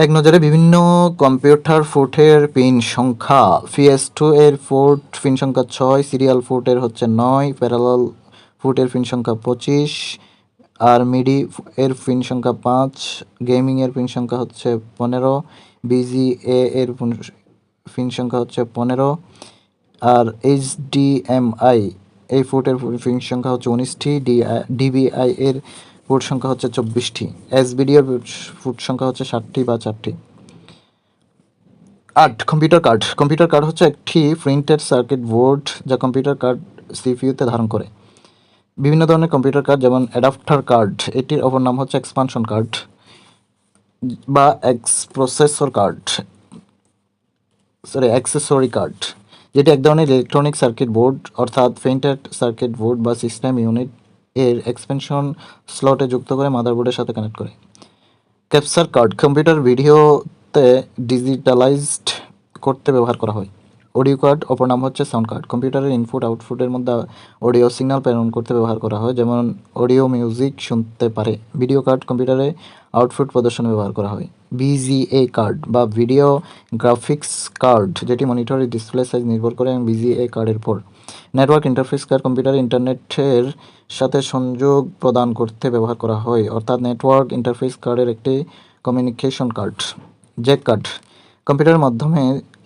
এক নজরে বিভিন্ন কম্পিউটার পোর্টের পিন সংখ্যা। PS2 এর পোর্ট পিন সংখ্যা 6, সিরিয়াল পোর্টের হচ্ছে 9, প্যারালাল পোর্টের পিন সংখ্যা 25, আর মিডি এর পিন সংখ্যা 5, গেমিং এর পিন সংখ্যা হচ্ছে 15, BGA এর পিন সংখ্যা হচ্ছে 15, আর HDMI এই পোর্টের পিন সংখ্যা হচ্ছে 19টি, DVI এর পোর্ট সংখ্যা হচ্ছে 24টি, SBD এর পোর্ট সংখ্যা হচ্ছে 60টি বা 4টি। কম্পিউটার কার্ড হচ্ছে একটি প্রিন্টেড সার্কিট বোর্ড যা কম্পিউটার কার্ড সিপিইউতে ধারণ করে। বিভিন্ন ধরনের কম্পিউটার কার্ড যেমন অ্যাডাপ্টার কার্ড, এটির অপর নাম হচ্ছে এক্সপানশন কার্ড বা অ্যাক্সেসরি কার্ড, যেটি এক ধরনের ইলেকট্রনিক সার্কিট বোর্ড অর্থাৎ প্রিন্টেড সার্কিট বোর্ড বা সিস্টেম ইউনিট এর এক্সপেনশন স্লটে যুক্ত করে মাদারবোর্ডের সাথে কানেক্ট করে। ক্যাপচার কার্ড কম্পিউটার ভিডিওতে ডিজিটালাইজড করতে ব্যবহার করা হয়। অডিও কার্ড অপর নাম হচ্ছে সাউন্ড কার্ড, কম্পিউটারের ইনপুট আউটপুটের মধ্যে অডিও সিগন্যাল প্রেরণ করতে ব্যবহার করা হয়, যেমন অডিও মিউজিক শুনতে পারে। ভিডিও কার্ড কম্পিউটারে আউটপুট প্রদর্শনে ব্যবহার করা হয়। BGA কার্ড বা ভিডিও গ্রাফিক্স কার্ড, যেটি মনিটরের ডিসপ্লে সাইজ নির্ভর করে এবং BGA কার্ডের উপর। নেটওয়ার্ক ইন্টারফেস কার্ড কম্পিউটারে ইন্টারনেটের সাথে সংযোগ প্রদান করতে ব্যবহার করা হয়, অর্থাৎ নেটওয়ার্ক ইন্টারফেস কার্ডের একটি কমিউনিকেশন কার্ড। জ্যাক কার্ড কম্পিউটারের মাধ্যমে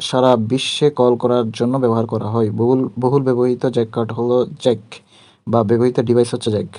সারা বিশ্বে কল করার জন্য ব্যবহার করা হয়। বহুল ব্যবহৃত জ্যাক কার্ড হলো জ্যাক বা ব্যবহৃত ডিভাইস হচ্ছে জ্যাক।